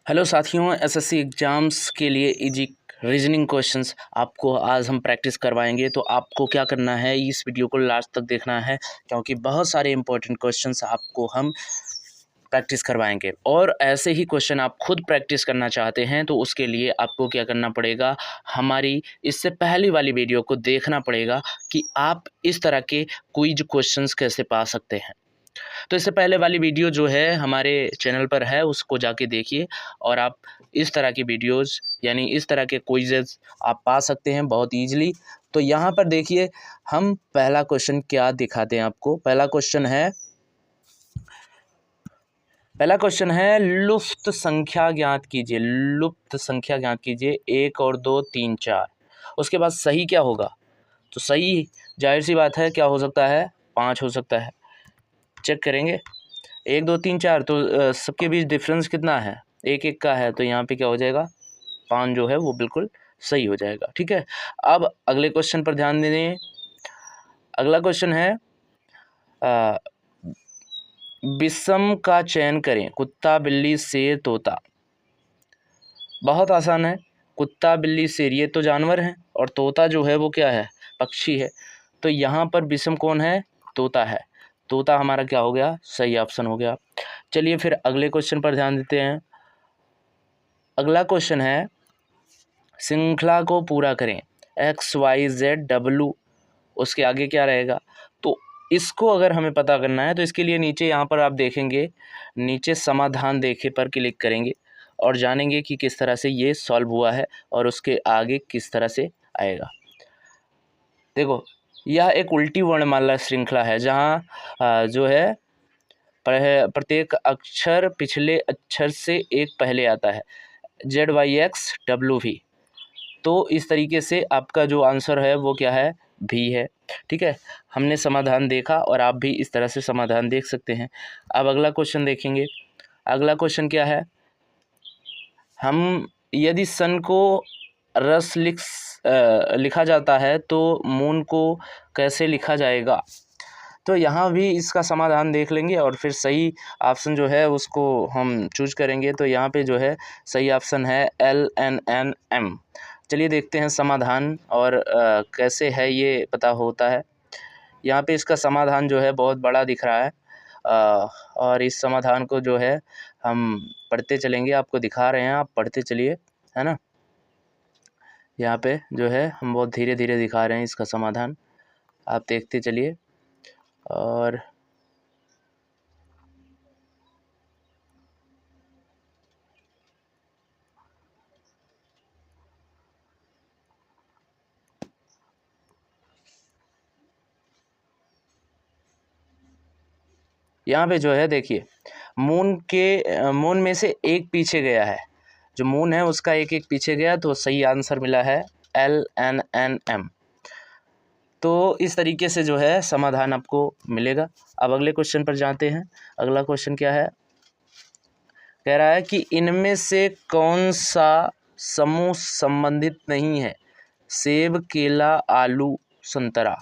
Hello साथियों, SSC exams के लिए इजी रीजनिंग क्वेश्चंस आपको आज हम प्रैक्टिस करवाएंगे। तो आपको क्या करना है, इस वीडियो को लास्ट तक देखना है क्योंकि बहुत सारे इंपॉर्टेंट क्वेश्चंस आपको हम प्रैक्टिस करवाएंगे। और ऐसे ही क्वेश्चन आप खुद प्रैक्टिस करना चाहते हैं तो उसके लिए आपको क्या करना पड़ेगा, हमारी इससे पहली वाली वीडियो को देखना पड़ेगा कि आप इस तरह के क्विज क्वेश्चंस कैसे पा सकते हैं। तो इससे पहले वाली वीडियो जो है हमारे चैनल पर है, उसको जाके देखिए और आप इस तरह की वीडियोस यानी इस तरह के क्विज़ेस आप पा सकते हैं बहुत ईजिली। तो यहाँ पर देखिए, हम पहला क्वेश्चन क्या दिखाते हैं आपको। पहला क्वेश्चन है लुप्त संख्या ज्ञात कीजिए। लुप्त संख्या ज्ञात कीजिए 1 और 2 3 4। उसके बाद सही क्या होगा, तो सही जाहिर सी बात है क्या हो सकता है, 5 हो सकता है। चेक करेंगे 1 2 3 4, तो सबके बीच डिफरेंस कितना है, 1 1 का है, तो यहाँ पे क्या हो जाएगा, 5 जो है वो बिल्कुल सही हो जाएगा। ठीक है, अब अगले क्वेश्चन पर ध्यान दें। अगला क्वेश्चन है विषम का चयन करें। कुत्ता बिल्ली शेर तोता। बहुत आसान है, कुत्ता बिल्ली शेर ये तो जानवर हैं और तोता जो है वो क्या है, पक्षी है। तो यहाँ पर विषम कौन है, तोता है। तोता हमारा क्या हो गया, सही ऑप्शन हो गया। चलिए फिर अगले क्वेश्चन पर ध्यान देते हैं। अगला क्वेश्चन है श्रृंखला को पूरा करें। XYZ W, उसके आगे क्या रहेगा, तो इसको अगर हमें पता करना है तो इसके लिए नीचे यहाँ पर आप देखेंगे, नीचे समाधान देखे पर क्लिक करेंगे और जानेंगे कि किस तरह से ये सॉल्व हुआ है और उसके आगे किस तरह से आएगा। देखो, यह एक उल्टी वर्णमाला श्रृंखला है जहाँ जो है प्रत्येक अक्षर पिछले अक्षर से एक पहले आता है। ZYXW। तो इस तरीके से आपका जो आंसर है वो क्या है, भी है। ठीक है, हमने समाधान देखा और आप भी इस तरह से समाधान देख सकते हैं। अब अगला क्वेश्चन देखेंगे। अगला क्वेश्चन क्या है, हम यदि सन को रस लिखा जाता है तो मून को कैसे लिखा जाएगा। तो यहाँ भी इसका समाधान देख लेंगे और फिर सही ऑप्शन जो है उसको हम चूज करेंगे। तो यहाँ पे जो है सही ऑप्शन है LNNM। चलिए देखते हैं समाधान और कैसे है ये पता होता है। यहाँ पे इसका समाधान जो है बहुत बड़ा दिख रहा है और इस समाधान को जो है हम पढ़ते चलेंगे, आपको दिखा रहे हैं, आप पढ़ते चलिए, है ना। यहाँ पे जो है हम बहुत धीरे धीरे दिखा रहे हैं इसका समाधान, आप देखते चलिए। और यहाँ पे जो है देखिए, मून में से एक पीछे गया है, जो मून है उसका एक एक पीछे गया, तो सही आंसर मिला है LNNM। तो इस तरीके से जो है समाधान आपको मिलेगा। अब अगले क्वेश्चन पर जाते हैं। अगला क्वेश्चन क्या है, कह रहा है कि इनमें से कौन सा समूह संबंधित नहीं है, सेब केला आलू संतरा।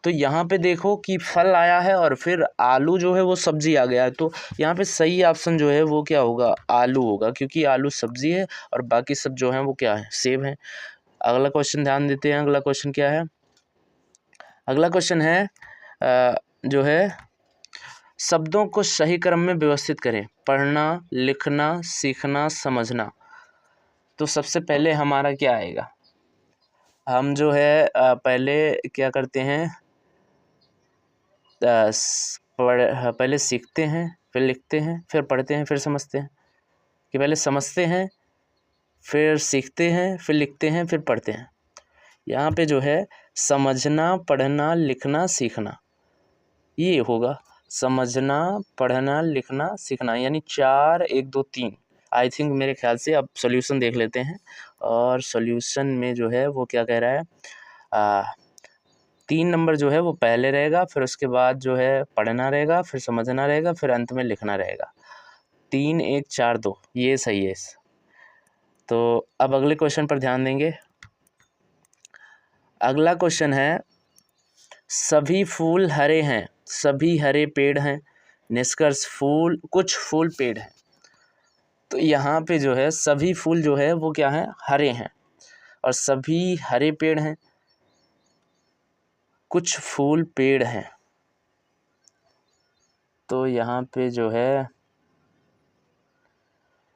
तो यहाँ पे देखो कि फल आया है और फिर आलू जो है वो सब्जी आ गया है, तो यहाँ पे सही ऑप्शन जो है वो क्या होगा, आलू होगा, क्योंकि आलू सब्जी है और बाकी सब जो है वो क्या है, सेब है। अगला क्वेश्चन ध्यान देते हैं। अगला क्वेश्चन क्या है, अगला क्वेश्चन है जो है शब्दों को सही क्रम में व्यवस्थित करें। पढ़ना, लिखना, सीखना, समझना। तो सबसे पहले हमारा क्या आएगा, हम जो है पहले क्या करते हैं, पहले सीखते हैं, फिर लिखते हैं, फिर पढ़ते हैं, फिर समझते हैं, कि पहले समझते हैं, फिर सीखते हैं, फिर लिखते हैं, फिर पढ़ते हैं। यहाँ पे जो है समझना, पढ़ना, लिखना, सीखना, ये होगा। समझना, पढ़ना, लिखना, सीखना, यानी 4 1 2 3। आई थिंक मेरे ख्याल से अब सॉल्यूशन देख लेते हैं। और सॉल्यूशन में जो है वो क्या कह रहा है, 3 नंबर जो है वो पहले रहेगा, फिर उसके बाद जो है पढ़ना रहेगा, फिर समझना रहेगा, फिर अंत में लिखना रहेगा। 3 1 4 2 ये सही है। तो अब अगले क्वेश्चन पर ध्यान देंगे। अगला क्वेश्चन है सभी फूल हरे हैं, सभी हरे पेड़ हैं, निष्कर्ष कुछ फूल पेड़ हैं। तो यहाँ पे जो है सभी फूल जो है वो क्या है, हरे हैं, और सभी हरे पेड़ हैं। कुछ फूल पेड़ हैं, तो यहाँ पे जो है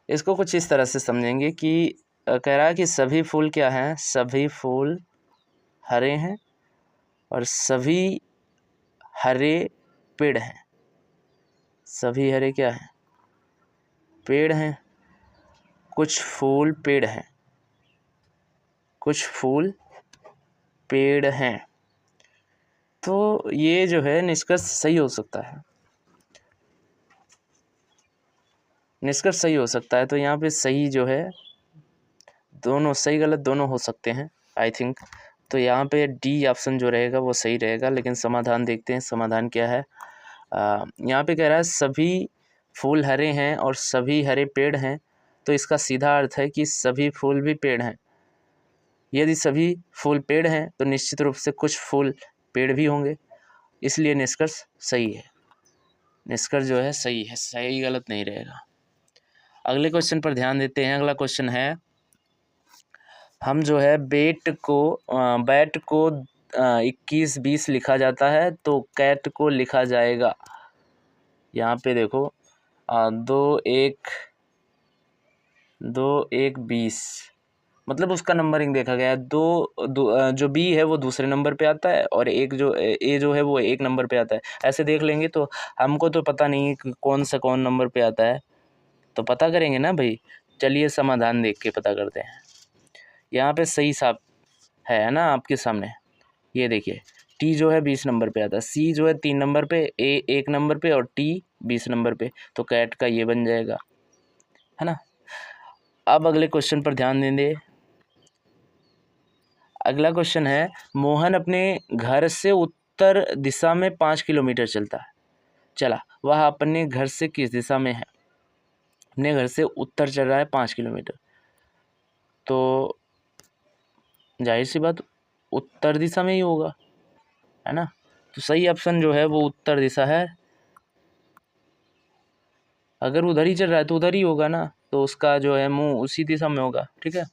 इसको कुछ इस तरह से समझेंगे कि कह रहा है कि सभी फूल क्या हैं, सभी फूल हरे हैं और सभी हरे पेड़ हैं। सभी हरे क्या हैं, पेड़ हैं। कुछ फूल पेड़ हैं, कुछ फूल पेड़ हैं। तो ये जो है निष्कर्ष सही हो सकता है, निष्कर्ष सही हो सकता है। तो यहाँ पे सही जो है, दोनों सही गलत दोनों हो सकते हैं आई थिंक। तो यहाँ पे डी ऑप्शन जो रहेगा वो सही रहेगा। लेकिन समाधान देखते हैं, समाधान क्या है। यहाँ पे कह रहा है सभी फूल हरे हैं और सभी हरे पेड़ हैं, तो इसका सीधा अर्थ है कि सभी फूल भी पेड़ हैं। यदि सभी फूल पेड़ हैं तो निश्चित रूप से कुछ फूल पेड़ भी होंगे, इसलिए निष्कर्ष सही है। निष्कर्ष जो है सही है, सही गलत नहीं रहेगा। अगले क्वेश्चन पर ध्यान देते हैं। अगला क्वेश्चन है, हम जो है बैट को 21-20 लिखा जाता है, तो कैट को लिखा जाएगा। यहाँ पे देखो 2-1-20 मतलब उसका नंबरिंग देखा गया है। जो बी है वो दूसरे नंबर पे आता है और एक जो ए जो है वो एक नंबर पे आता है। ऐसे देख लेंगे तो हमको तो पता नहीं कि कौन सा कौन नंबर पे आता है, तो पता करेंगे ना भाई। चलिए समाधान देख के पता करते हैं। यहाँ पे सही साफ है ना आपके सामने। ये देखिए टी जो है 20 नंबर पे आता है, सी जो है 3 नंबर पे, ए 1 नंबर पे और टी 20 नंबर पे, तो कैट का ये बन जाएगा, है ना। अब अगले क्वेश्चन पर ध्यान देंगे। अगला क्वेश्चन है, मोहन अपने घर से उत्तर दिशा में 5 किलोमीटर चला। वह अपने घर से किस दिशा में है। अपने घर से उत्तर चल रहा है 5 किलोमीटर, तो जाहिर सी बात उत्तर दिशा में ही होगा, है ना। तो सही ऑप्शन जो है वो उत्तर दिशा है। अगर उधर ही चल रहा है तो उधर ही होगा ना, तो उसका जो है मुंह उसी दिशा में होगा, ठीक है।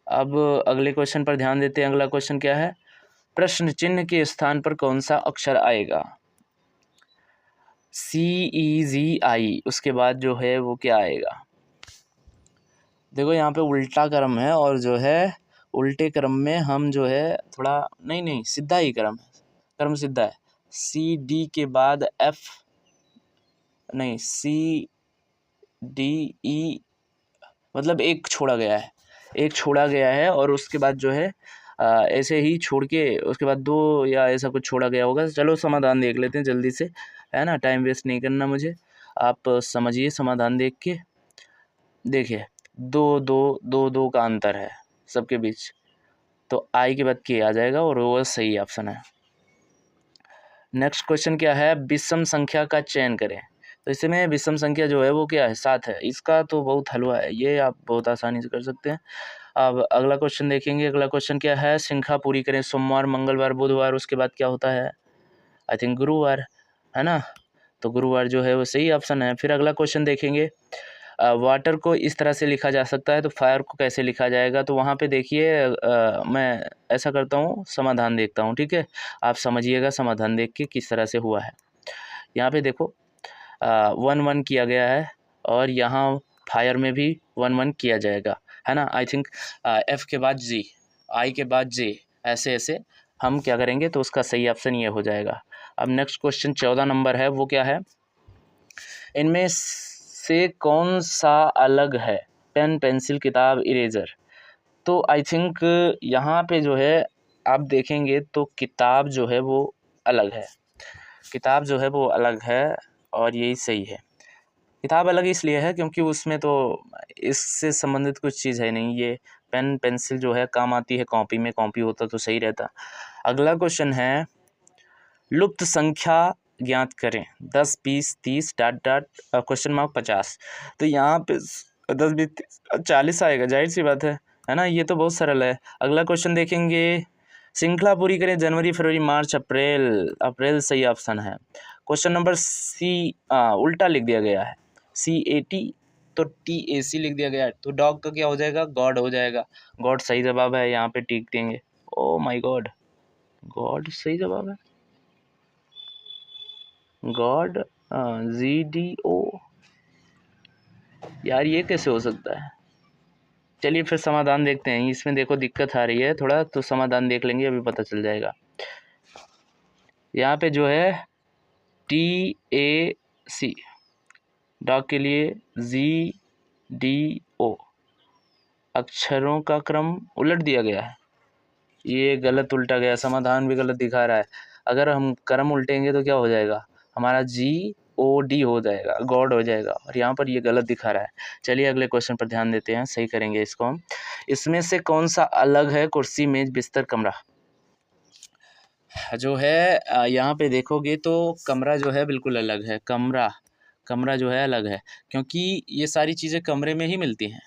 अब अगले क्वेश्चन पर ध्यान देते हैं। अगला क्वेश्चन क्या है, प्रश्न चिन्ह के स्थान पर कौन सा अक्षर आएगा। CEZI, उसके बाद जो है वो क्या आएगा। देखो यहाँ पे उल्टा क्रम है, और जो है उल्टे क्रम में हम जो है थोड़ा नहीं सीधा ही क्रम सीधा है। CD के बाद F नहीं, CDE मतलब एक छोड़ा गया है और उसके बाद जो है ऐसे ही छोड़ के उसके बाद 2 या ऐसा कुछ छोड़ा गया होगा। चलो समाधान देख लेते हैं जल्दी से, है ना, टाइम वेस्ट नहीं करना मुझे। आप समझिए समाधान देख के। देखिए 2 का अंतर है सबके बीच, तो आई के बाद के आ जाएगा और वो सही ऑप्शन है। नेक्स्ट क्वेश्चन क्या है, विषम संख्या का चयन करें। तो इसमें विषम संख्या जो है वो क्या है, 7 है। इसका तो बहुत हलवा है, ये आप बहुत आसानी से कर सकते हैं। अब अगला क्वेश्चन देखेंगे। अगला क्वेश्चन क्या है, श्रृंखला पूरी करें। सोमवार, मंगलवार, बुधवार, उसके बाद क्या होता है, आई थिंक गुरुवार, है ना। तो गुरुवार जो है वो सही ऑप्शन है। फिर अगला क्वेश्चन देखेंगे, वाटर को इस तरह से लिखा जा सकता है, तो फायर को कैसे लिखा जाएगा। तो वहाँ पे देखिए मैं ऐसा करता हूँ, समाधान देखता हूँ, ठीक है। आप समझिएगा समाधान देख के किस तरह से हुआ है। यहाँ पे देखो 1-1 किया गया है, और यहाँ फायर में भी 1-1 किया जाएगा, है ना। आई थिंक F के बाद G, I के बाद J, ऐसे ऐसे हम क्या करेंगे, तो उसका सही ऑप्शन ये हो जाएगा। अब नेक्स्ट क्वेश्चन 14 नंबर है, वो क्या है, इनमें से कौन सा अलग है, पेन, पेंसिल, किताब, इरेजर। तो आई थिंक यहाँ पे जो है आप देखेंगे तो किताब जो है वो अलग है, किताब जो है वो अलग है, और यही सही है। किताब अलग इसलिए है क्योंकि उसमें तो इससे संबंधित कुछ चीज़ है नहीं। ये पेन पेंसिल जो है काम आती है कॉपी में, कॉपी होता तो सही रहता। अगला क्वेश्चन है, लुप्त संख्या ज्ञात करें। 10, 20, 30 ... क्वेश्चन मार्क 50। तो यहाँ पे 10, 20, 30, 40 आएगा, जाहिर सी बात है ना। ये तो बहुत सरल है। अगला क्वेश्चन देखेंगे, श्रृंखला पूरी करें। जनवरी, फरवरी, मार्च, अप्रैल। अप्रैल सही ऑप्शन है। क्वेश्चन नंबर C उल्टा लिख दिया गया है, CAT, तो TAC लिख दिया गया, तो डॉग का क्या हो जाएगा, गॉड हो जाएगा। गॉड सही जवाब है, यहाँ पे टिक देंगे। ओ माय गॉड, गॉड सही जवाब है, गॉड, GDO, यार ये कैसे हो सकता है। चलिए फिर समाधान देखते हैं, इसमें देखो दिक्कत आ रही है थोड़ा, तो समाधान देख लेंगे, अभी पता चल जाएगा। यहाँ पे जो है TAC, डॉग के लिए GDO, अक्षरों का क्रम उलट दिया गया है, ये गलत उल्टा गया, समाधान भी गलत दिखा रहा है। अगर हम क्रम उल्टेंगे तो क्या हो जाएगा, हमारा GOD हो जाएगा, गॉड हो जाएगा, और यहाँ पर ये गलत दिखा रहा है। चलिए अगले क्वेश्चन पर ध्यान देते हैं, सही करेंगे इसको हम। इसमें से कौन सा अलग है, कुर्सी मेज बिस्तर कमरा। जो है यहाँ पे देखोगे तो कमरा जो है बिल्कुल अलग है, कमरा जो है अलग है, क्योंकि ये सारी चीज़ें कमरे में ही मिलती हैं,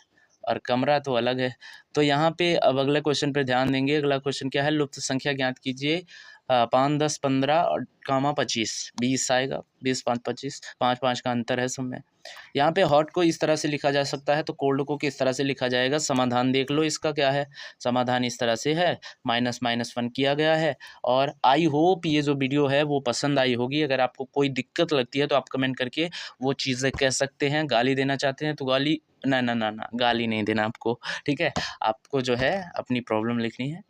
और कमरा तो अलग है। तो यहाँ पे अब अगले क्वेश्चन पे ध्यान देंगे। अगला क्वेश्चन क्या है, लुप्त संख्या ज्ञात कीजिए। 5, 10, 15 और कामा 25, 20 आएगा, 20, 5, 25, 5, 5 का अंतर है सब में। यहाँ पे हॉट को इस तरह से लिखा जा सकता है, तो कोल्ड को किस तरह से लिखा जाएगा। समाधान देख लो, इसका क्या है, समाधान इस तरह से है, -1 किया गया है। और आई होप ये जो वीडियो है वो पसंद आई होगी। अगर आपको कोई दिक्कत लगती है तो आप कमेंट करके वो चीज़ें कह सकते हैं। गाली देना चाहते हैं तो गाली, ना, गाली नहीं देना आपको, ठीक है। आपको जो है अपनी प्रॉब्लम लिखनी है।